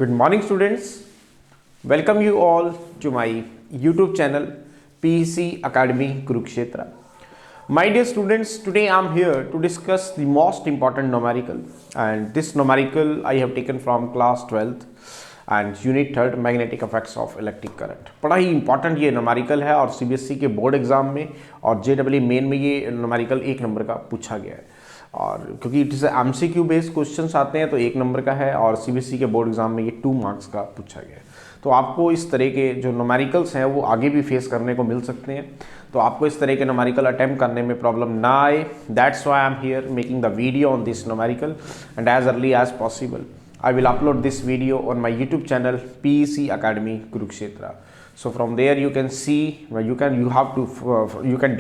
Good morning, students. Welcome you all to my YouTube channel PEC Academy Kurukshetra. My dear students, today I am here to discuss the most important numerical, and this numerical I have taken from class 12th and unit 3rd magnetic effects of electric current. बड़ा ही important ये numerical है और CBSE के board exam में और JEE main में ये numerical 1 नंबर का पूछा गया है। और क्योंकि it is MCQ based questions आते हैं तो 1 नंबर का है और CBSE के बोर्ड एग्जाम में ये 2 मार्क्स का पूछा गया है। तो आपको इस तरह के जो न्यूमेरिकल्स हैं वो आगे भी फेस करने को मिल सकते हैं, तो आपको इस तरह के न्यूमेरिकल अटेम्प्ट करने में प्रॉब्लम ना आए। That's why I am here making the video on this numerical and as early as possible I will upload this video on my YouTube channel PEC Academy Kurukshetra. So from there you can see where you can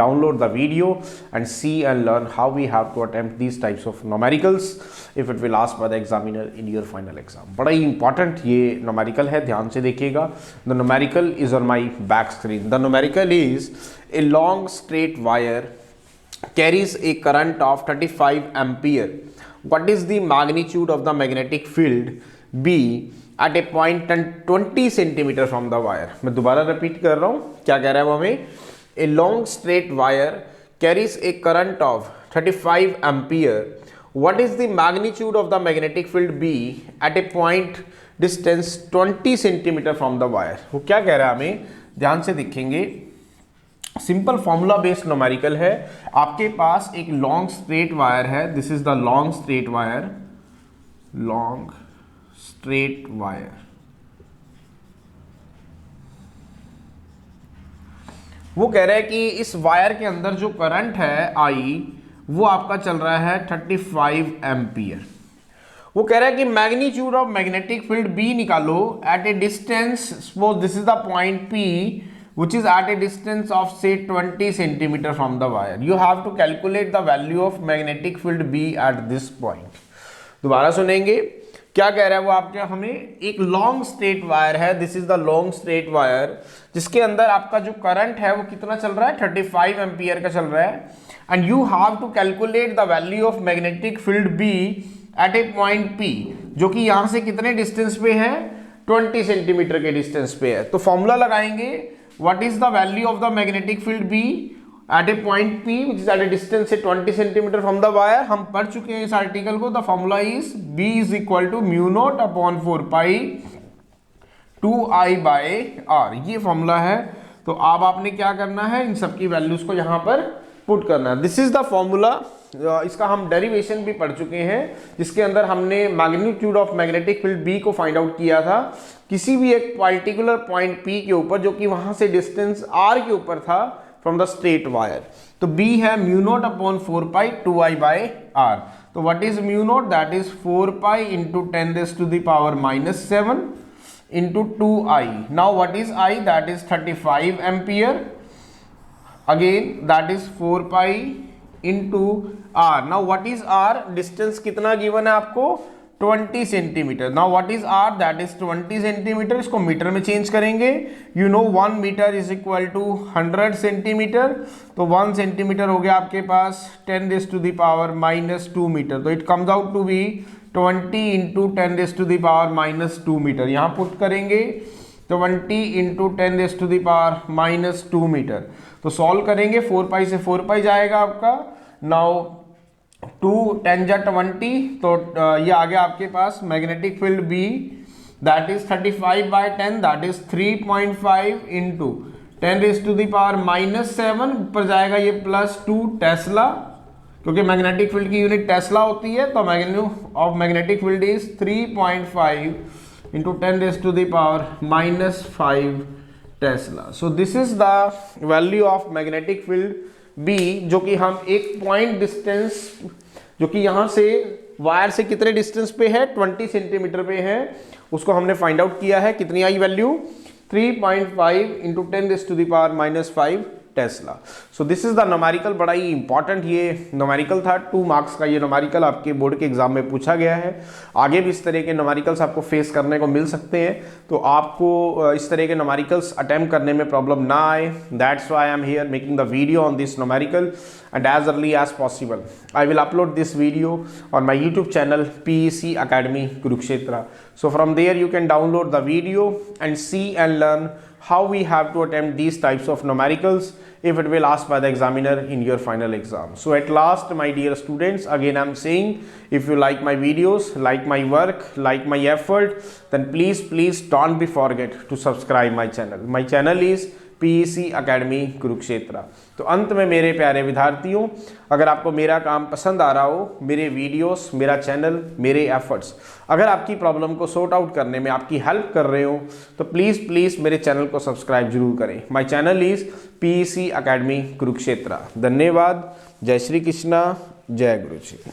download the video and see and learn how we have to attempt these types of numericals if it will asked by the examiner in your final exam. बड़ा ही important ये numerical है, ध्यान से देखिएगा। The numerical is on my back screen. The numerical is a long straight wire carries a current of 35 ampere. What is the magnitude of the magnetic field B at a point 20 centimeter from the wire? मैं दोबारा repeat कर रहा हूँ, क्या कह रहा है वो हमें? A long straight wire carries a current of 35 ampere. What is the magnitude of the magnetic field B at a point distance 20 centimeter from the wire? वो क्या कह रहा है हमें? ध्यान से देखेंगे। सिंपल फॉर्मूला बेस्ड न्यूमेरिकल है। आपके पास एक लॉन्ग स्ट्रेट वायर है, this is the long straight wire, long straight wire. वो कह रहा है कि इस वायर के अंदर जो करंट है आई वो आपका चल रहा है 35 एम्पियर। वो कह रहा है कि magnitude of magnetic field B निकालो at a distance, suppose this is the point P which is at a distance of say 20 centimeter from the wire. You have to calculate the value of magnetic field B at this point. दोबारा सुनेंगे क्या कह रहा है वो आपके, हमें एक लॉन्ग स्ट्रेट वायर है, this is the long straight wire, जिसके अंदर आपका जो करंट है वो कितना चल रहा है, 35 एम्पियर का चल रहा है, and you have to calculate the value of magnetic field B at a point P, जो कि यहां से कितने डिस्टेंस पे है, 20 सेंटीमीटर के डिस्टेंस पे है। तो फॉर्मूला लगाएंगे, what is the value of the magnetic field B at a point P which is at a distance से 20 centimeter from the wire। हम पढ़ चुके हैं इस आर्टिकल को। The formula is B is equal to mu naught upon 4 pi 2I by R, ये formula है। तो अब आपने क्या करना है, इन सब की वैल्यूज को यहाँ पर पुट करना है। This is the formula. इसका हम डेरिवेशन भी पढ़ चुके हैं, जिसके अंदर हमने magnitude of magnetic field B को फाइंड आउट किया था किसी भी एक पर्टिकुलर पॉइंट P के ऊपर, जो कि वहां से डिस्टेंस R के ऊपर था फ्रॉम द स्ट्रेट वायर। तो B है म्यू नॉट अपॉन 4 पाई 2I बाय R। तो what is mu naught, that is 4 pi into 10⁻⁻7 into 2I। Now what is I, that is 35 ampere, again that is 4 pi into R। Now what is R, distance कितना given है आपको, 20 centimetre. Now what is R, that is 20 centimetre. इसको metre में change करेंगे, you know 1 metre is equal to 100 centimetre. तो 1 centimetre हो गया आपके पास 10⁻⁻2 मीटर। तो it comes out to be 20 into 10⁻⁻2 metre. यहाँ पुट करेंगे 20 इंटू 10⁻⁻2 मीटर। तो सॉल्व करेंगे, 4 पाई से 4 पाई जाएगा आपका। नाउ 2 10 जा 20, तो ये आ गया आपके पास magnetic field B, that is 35 by 10, that is 3.5 into 10⁻⁻7, ऊपर जाएगा ये +2 टेस्ला, क्योंकि मैग्नेटिक फील्ड की यूनिट टेस्ला होती है। तो magnitude of magnetic field is 3.5 into 10⁻⁻5 tesla. So this is the value of magnetic field B, जो कि हम एक पॉइंट डिस्टेंस, जो कि यहां से वायर से कितने डिस्टेंस पे है, 20 सेंटीमीटर पे है, उसको हमने फाइंड आउट किया है। कितनी आई value, 3.5 into 10⁻⁻5 tesla. So this is the numerical, बड़ा ही इंपॉर्टेंट ये न्यूमेरिकल था। 2 मार्क्स का ये न्यूमेरिकल आपके बोर्ड के एग्जाम में पूछा गया है। आगे भी इस तरह के न्यूमेरिकल्स आपको फेस करने को मिल सकते हैं, तो आपको इस तरह के न्यूमेरिकल्स अटेम्प्ट करने में प्रॉब्लम ना आए, that's why I am here making the video on this numerical, and as early as possible I will upload this video on my YouTube channel PEC Academy Kurukshetra. So from there you can download the video and see and learn how we have to attempt these types of numericals if it will asked by the examiner in your final exam. So at last, my dear students, again I'm saying, if you like my videos, like my work, like my effort, then please don't be forget to subscribe my channel. My channel is PEC Academy Kurukshetra. तो अंत में मेरे प्यारे विद्यार्थियों, अगर आपको मेरा काम पसंद आ रहा हो, मेरे वीडियोस, मेरा चैनल, मेरे एफर्ट्स अगर आपकी प्रॉब्लम को सॉर्ट आउट करने में आपकी हेल्प कर रहे हो, तो प्लीज़ मेरे चैनल को सब्सक्राइब जरूर करें। My channel is PEC Academy Kurukshetra. धन्यवाद। जय श्री कृष्णा, जय गुरु जी।